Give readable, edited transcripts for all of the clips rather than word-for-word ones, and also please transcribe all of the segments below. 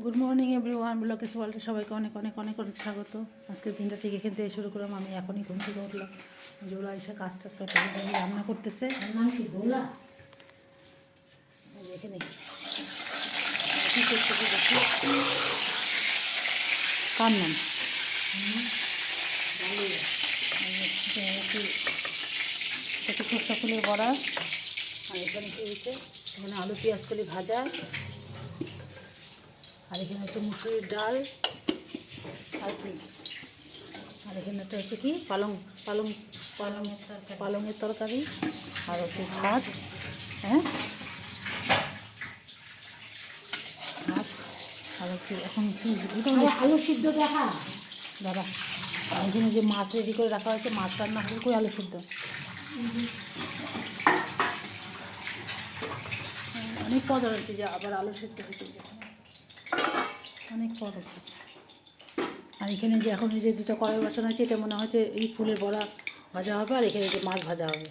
Good morning everyone, ব্লকেস ওয়ার্ল্ডে সবাইকে অনেক অনেক অনেক অনেক স্বাগত। আজকের দিনটা ঠিক এখান থেকে শুরু করলাম। আমি এখনই ঘুম থেকে উঠলাম। জোলা এসে কাজ টাজ করতে রান্না করতেছে। এখানে কী করতেছে দেখি, কার নাম একটু সরষা ফুলের বড়া। আর এখানে কি হয়েছে, এখানে আলু পেঁয়াজ কলি ভাজা। আর এখানে একটু মুসুরির ডাল আর কি, আর এখানে একটা হচ্ছে কি পালং পালং পালংয়ের তরকারি আর একটু ভাত। হ্যাঁ, ভাত আর একটু এখন কি আলু সিদ্ধ দেখা দাদা। আর এখানে যে মাছ রেডি করে রাখা হয়েছে, মাছ রান্না হবে, কই আলু সিদ্ধ। অনেক পদ হয়েছে যে আবার আলু সিদ্ধ হয়েছে, অনেক পদ হচ্ছে। আর এখানে যে এখন এই যে দুটো কড়াই বসানো হয়েছে, এটা মনে হচ্ছে এই ফুলের বড়া ভাজা হবে। আর এখানে যে মাছ ভাজা হবে।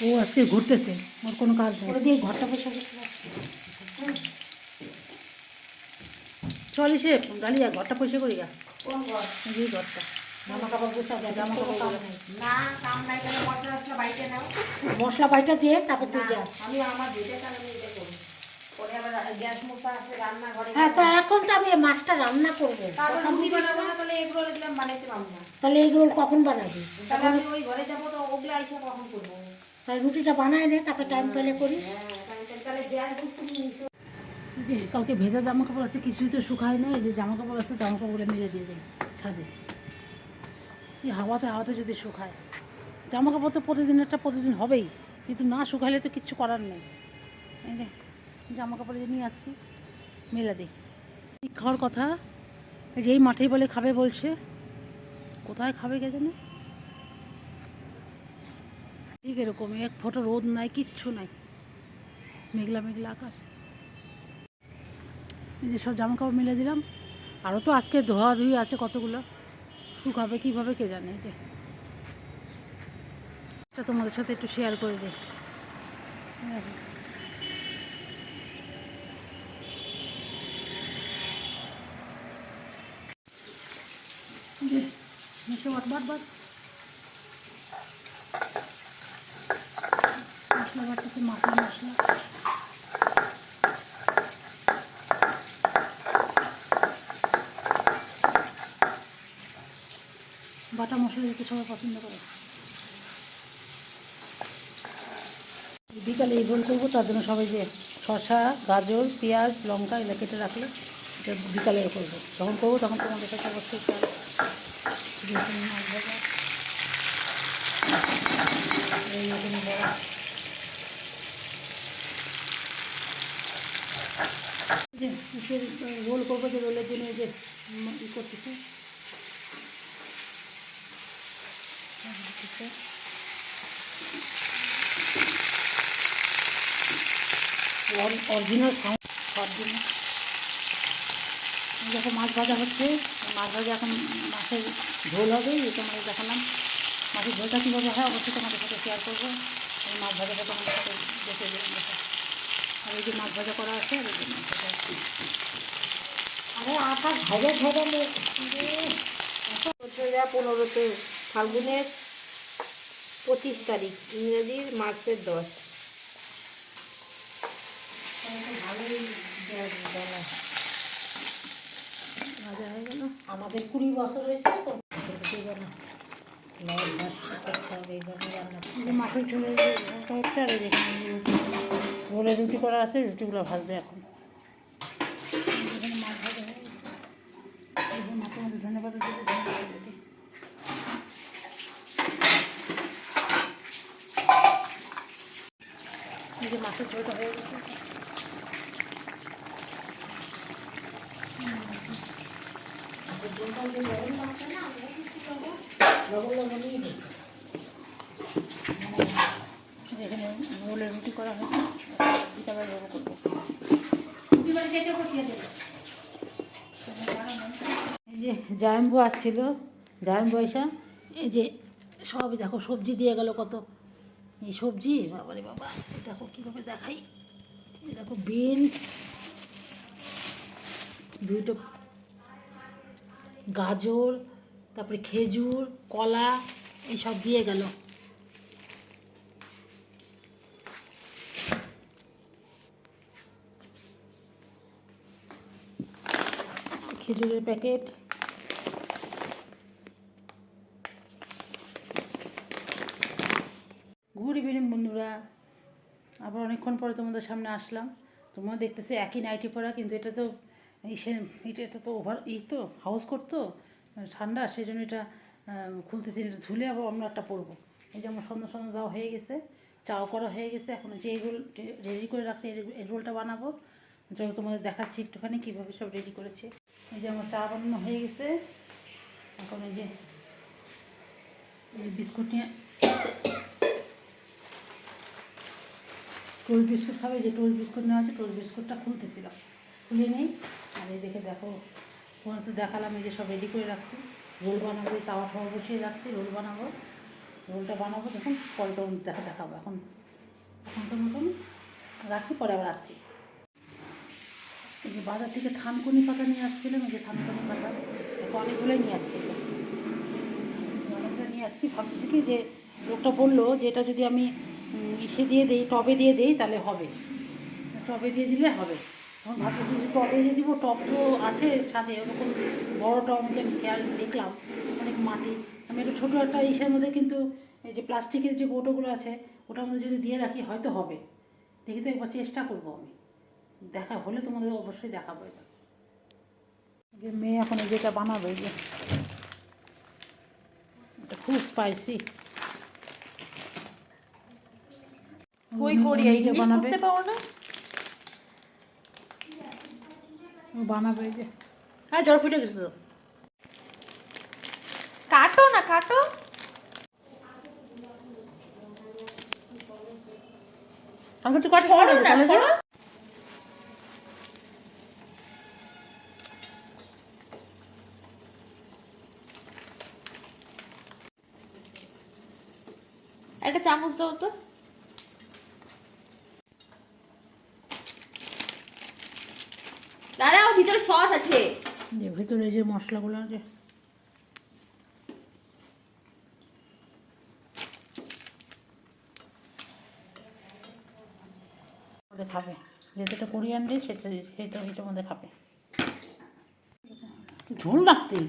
ও আজকে ঘুরতেছে, ওর কোনো কাজ নেই। ওরা দিয়ে ঘরটা বসে চল এসে গালিয়া ঘরটা পরিষ্কার করি গা। কোন ঘর? এই ঘরটা জামা কাপড় বসা যায়, জামা কাপড় না কাম নাই গেলে মশলা টশলা বাইটে নাও, মশলা বাইটা দিয়ে তারপর তুই যা। আমি আমার যেটা কারণে এটা করি, পরে আবার গ্যাস মোছা আছে রান্নাঘরে। হ্যাঁ, তা এখন তো আমি মাছটা রান্না করবো, তারপর রুটি বানাবো না, তাহলে এগ রোল দিলাম বানাইতে পারবো না। তাহলে এগ রোল কখন বানাবি? তাহলে আমি ওই ঘরে যাবো, তো ওগুলা এসে কখন করবো? তাহলে রুটিটা বানায় নে, তারপর টাইম পেলে করিস। হ্যাঁ, তাহলে গ্যাস যে কালকে ভেজা জামা কাপড় আছে, কিছুই তো শুকায় নেই। যে জামা কাপড় আছে, জামা কাপড়ে মেরে দিয়ে যায় ছাদে। এই হাওয়াতে হাওয়াতে যদি শুকায়, জামা কাপড় তো প্রতিদিন হবেই, কিন্তু না শুকাইলে তো কিচ্ছু করার নেই। এই যে জামা কাপড় যে নিয়ে আসছি, মেলে দিই। খাওয়ার কথা, এই যে এই মাঠেই বলে খাবে বলছে, কোথায় খাবে কে জানে। ঠিক এরকম এক ফোঁটা রোদ নাই, কিচ্ছু নাই, মেঘলা মেঘলা আকাশ। এই যে সব জামা কাপড় মিলে দিলাম। আরও তো আজকে ধোয়াধুয়ি আছে কতগুলো, শুকাবে কীভাবে কে জানে। যে এটা তোমাদের সাথে একটু শেয়ার করে দিই। যে মিশো বাট মশলা বাটতেছে, মশলা বাটা মশলা দিতে সবাই পছন্দ করে। বিকালে এই রোল করবো, তার জন্য সবাই যে শসা গাজর পেঁয়াজ লঙ্কা এগুলো কেটে রাখলে এটা বিকালে করবো। যখন করবো তখন তোমাদের সাথে অবশ্যই মাছ ভাজা যে রোল করবো, যে রোলের জন্য যে ই করতেছে অরিজিনাল খাওয়ার জন্য। যখন মাছ ভাজা হচ্ছে, মাছ ভাজা এখন মাছের ঝোল হবে, এই তোমাদের দেখালাম। মাছের ঝোলটা কীভাবে হয় অবশ্যই তোমাদের সাথে শেয়ার করবো। এই মাছ ভাজাটা তোমাদের সাথে দেখে দেখা। আর এই যে মাছ ভাজা করা আছে, আর এই যে মাছ ভাজা আছে। আরে আটা ঝরে ঝরে 15তে ফাল্গুনের 25 তারিখ, ইংরেজির মার্চের 10। ভাজা হয়ে গেল। আমাদের 20 বছর হয়েছে তো। মাছের ঝোলের একটা, আর এখানে রোলে রুটি করা আছে, রুটিগুলো ভাজবে এখন। এখানে মাছ ভাজা হয়ে গেছে, মাছের মধ্যে ধন্যবাদ দেবো। এই যে মাছের ঝোলটা হয়ে গেছে। এখানে রোলের রুটি করা হয়েছে, বিকালে রোল করবো। এই যে জায়ম্বু আসছিল, জায়ন পয়সা এই যে সব দেখো সবজি দিয়ে গেল কত, এই সবজি বাবারে বাবা, এই দেখো কীভাবে দেখাই, এই দেখো বিনস, দুটো গাজর, তারপরে খেজুর, কলা, এইসব দিয়ে গেল। খেজুরের প্যাকেট, গুড ইভিনিং বন্ধুরা, আবার অনেকক্ষণ পরে তোমাদের সামনে আসলাম। তোমরা দেখতেছো একই নাইটি পরা, কিন্তু এটা তো এটা তো ওভার তো হাউস করতো ঠান্ডা, সেই জন্য এটা খুলতেছি, এটা ধুলে আবার অন্য একটা পরবো। এই যে আমার সন্ধ্যা সন্ধ্যা দেওয়া হয়ে গেছে, চাও করা হয়ে গেছে, এখন যে এগ রোল রেডি করে রাখছি, এগ রোলটা বানাবো। চলো তোমাদের দেখাচ্ছি একটুখানি কীভাবে সব রেডি করেছি। এই যে আমার চা বানানো হয়ে গেছে, এখন এই যে বিস্কুট নিয়ে, টোস্ট বিস্কুট খাবে, যে টোস্ট বিস্কুট নেওয়া আছে, টোস্ট বিস্কুটটা খুলতেছিলাম, খুলে নেই। আর এই দেখে দেখো, ফোনে তো দেখালাম, এই যে সব রেডি করে রাখছি, রোল বানাবো, এই তাওয়া ঠাওয়া বসিয়ে রাখছি, রোল বানাবো, রোলটা বানাবো তখন পরে তখন দেখাবো। এখন তো মতন রাখি, পরে আবার আসছি। এই যে বাজার থেকে থানকুনি পাতা নিয়ে আসছিলাম, এই যে থানকুনি পাতা অনেকগুলোই নিয়ে আসছি, অনেকগুলো নিয়ে আসছি। ভাবছি কি যে লোকটা বললো যে এটা যদি আমি ইসে দিয়ে দিই, টবে দিয়ে দিই তাহলে হবে, টবে দিয়ে দিলে হবে। এখন ভাবতেছি যে টবে দিয়ে দিব, টব তো আছে ছাদে, ওরকম বড় টব মধ্যে খেয়াল দেখলাম অনেক মাটি, আমি একটু ছোটো একটা ইসের মধ্যে, কিন্তু এই যে প্লাস্টিকের যে কৌটোগুলো আছে ওটার মধ্যে যদি দিয়ে রাখি হয়তো হবে, দেখি তো একবার চেষ্টা করবো আমি, দেখা হলে তোমাদের অবশ্যই দেখাবো। এটা মেয়ে এখন এই যেটা বানাবে, এই যে এটা খুব স্পাইসি, কই করি এই জিনিস করতে পারো না, বানাবে। এই যে হ্যাঁ, জল ফুটে গেছে তো, কাটো না কাটো। আমাকে তো কাটে করো না, করো। একটা চামচ দাও তো। দাদা, ওর ভিতরে সস আছে। যে ভেতরে যে মশলাগুলো আছে, খাবে, যেটা কোরিয়ান ডিশ সেটা এটার মধ্যে খাবে, ঝোল রাখতেই।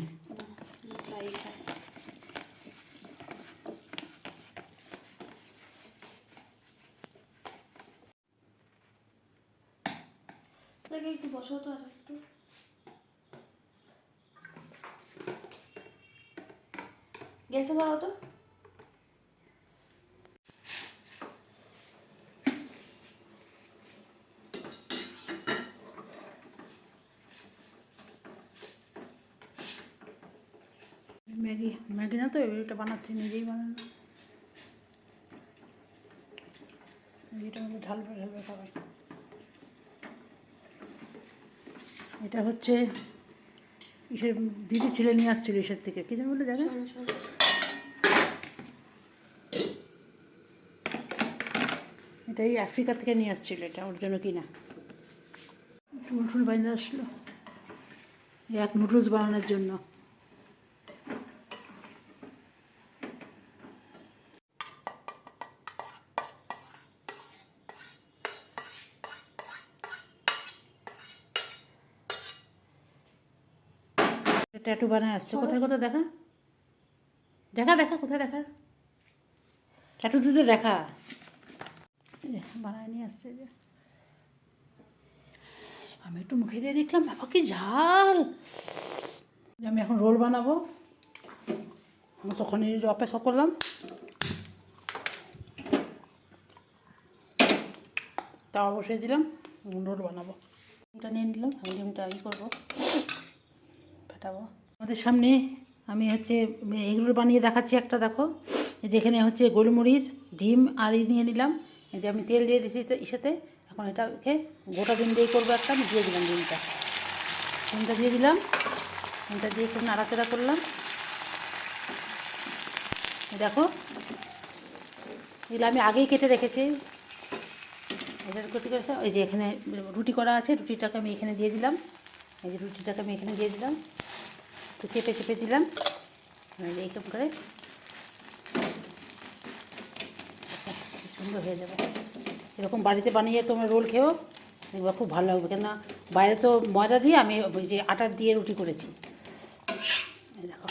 একটু বসাও তো, আর একটু গ্যাসটা ধরাও তো। ম্যাগি না তো, এটা বানাচ্ছি, নিজেই বানানো, এটার মধ্যে ঢালবে খাবে। এটা হচ্ছে ইসের দিদি ছেলে নিয়ে আসছিল ইসের থেকে, কি যেন বলে জানেন, এটা এই আফ্রিকা থেকে নিয়ে আসছিল, এটা ওর জন্য কিনা। নুডলস বানিয়ে আসলো, এক নুডলস বানানোর জন্য। ট্যাটু বানায় আসছে, কোথায় কোথায় দেখা দেখা দেখা কোথায় দেখা, ট্যাটু দিতে দেখা, বানায় নিয়ে আসছে। যে আমি একটু মুখে দিয়ে দেখলাম, বাবা কি ঝাল। আমি এখন রোল বানাবো, তখন এই যে অপেক্ষা করলাম, তাও বসিয়ে দিলাম, রোল বানাবো। ডিমটা নিয়ে নিলাম, আমি ডিমটা করবো, ফাটাবো। আমাদের সামনে আমি হচ্ছে এগরোল বানিয়ে দেখাচ্ছি একটা, দেখো যেখানে হচ্ছে গোলমরিচ, ডিম আর নিয়ে নিলাম, এই যে আমি তেল দিয়ে দিয়েছি ইসেতে। এখন এটাকে গোটা ডিম দিয়েই করবো একটা, আমি দিয়ে দিলাম ডিমটা দিয়ে দিলাম, ডিমটা দিয়ে একটু নাড়াচাড়া করলাম, দেখো এগুলো আমি আগেই কেটে রেখেছি। এটা কেটে রেখে ওই যে এখানে রুটি করা আছে, রুটিটাকে আমি এখানে দিয়ে দিলাম। এই যে রুটিটাকে আমি এখানে দিয়ে দিলাম, তো চেপে চেপে দিলাম এইরকম করে, সুন্দর হয়ে যাবে। এরকম বাড়িতে বানিয়ে তোমরা রোল খেও, দেখবা খুব ভালো লাগবে। কেননা বাইরে তো ময়দা দিয়ে, আমি ওই যে আটার দিয়ে রুটি করেছি। এই দেখো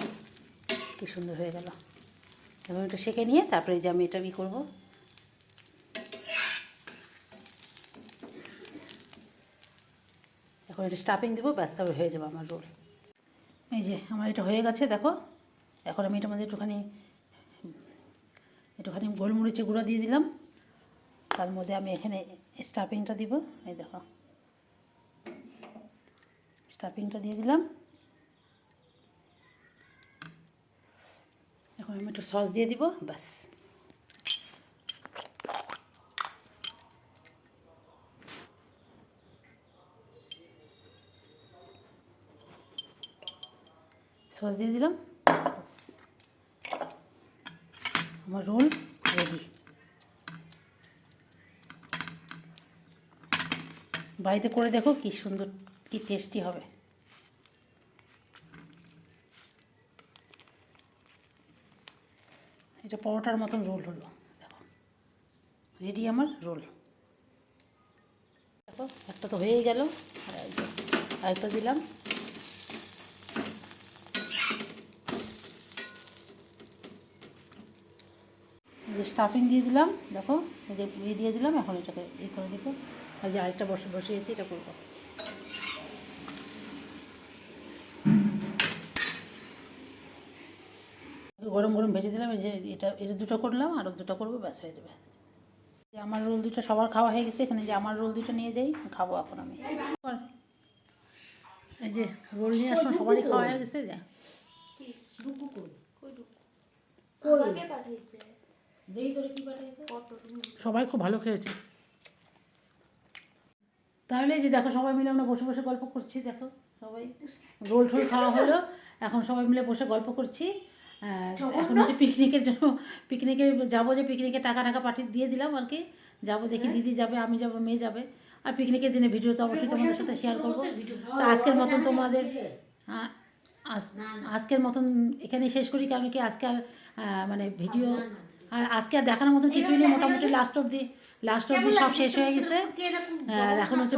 কী সুন্দর হয়ে গেল। এবার এটা সেঁকে নিয়ে তারপরে যে আমি এটা করবো, এখন এটা স্টাফিং দেবো, ব্যাস তারপরে হয়ে যাবে আমার রোল। এই যে আমার এটা হয়ে গেছে দেখো। এখন আমি এটার মধ্যে একটুখানি গোলমরিচের গুঁড়ো দিয়ে দিলাম, তার মধ্যে আমি এখানে স্টাফিংটা দিব। এই দেখো স্টাফিংটা দিয়ে দিলাম। এখন আমি একটু সস দিয়ে দিব, ব্যাস। সস দিয়ে দিলাম, ব্যাস আমার রোল রেডি। বাড়িতে করে দেখো কি সুন্দর, কি টেস্টি হবে। এটা পরোটার মতন রোল হলো, দেখো রেডি আমার রোল। দেখো একটা তো হয়েই গেল, আরেকটা দিলাম। যে স্টাফিং দিয়ে দিলাম, দেখো এই যে দিয়ে দিলাম। এখন এটাকে করে দেবো। আর যে আরেকটা বসিয়েছি, এটা করবো। গরম গরম ভেজে দিলাম। এই যে এটা দুটো করলাম, আরও দুটো করবো, ব্যাস হয়ে যাবে। যে আমার রোল দুটো সবার খাওয়া হয়ে গেছে। এখানে যে আমার রোল দুটো নিয়ে যাই, খাবো এখন আমি। এই যে রোল নিয়ে আসলাম, সবারই খাওয়া হয়ে গেছে। যা সবাই খুব ভালো খেয়েছে। তাহলে যে দেখো সবাই মিলে আমরা বসে বসে গল্প করছি। দেখো সবাই রোল টোল খাওয়া হলো, এখন সবাই মিলে বসে গল্প করছি। এখন হচ্ছে পিকনিকের জন্য, পিকনিকে যাবো, যে পিকনিকে টাকা পাঠিয়ে দিয়ে দিলাম আর কি। যাবো, দেখি দিদি যাবে, আমি যাবো, মেয়ে যাবে। আর পিকনিকের দিনে ভিডিও তো অবশ্যই তোমাদের সাথে শেয়ার করবো। তো আজকের মতন তোমাদের আজকের মতন এখানেই শেষ করি। কারণ কি আজকে আর মানে ভিডিও আর আজকে আর দেখানোর মতন কিছুই নেই। মোটামুটি লাস্ট অবধি সব শেষ হয়ে গেছে। এখন হচ্ছে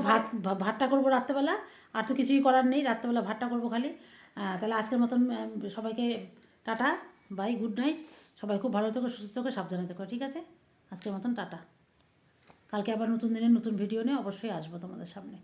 ভাতটা করবো রাত্রেবেলা, আর তো কিছুই করার নেই। রাত্রেবেলা ভাতটা করবো খালি। তাহলে আজকের মতন সবাইকে টাটা, বাই, গুড নাইট। সবাই খুব ভালো থেকো, সুস্থ থেকো, সাবধানে থেকো, ঠিক আছে? আজকের মতন টাটা। কালকে আবার নতুন দিনের নতুন ভিডিও নিয়ে অবশ্যই আসবো তোমাদের সামনে।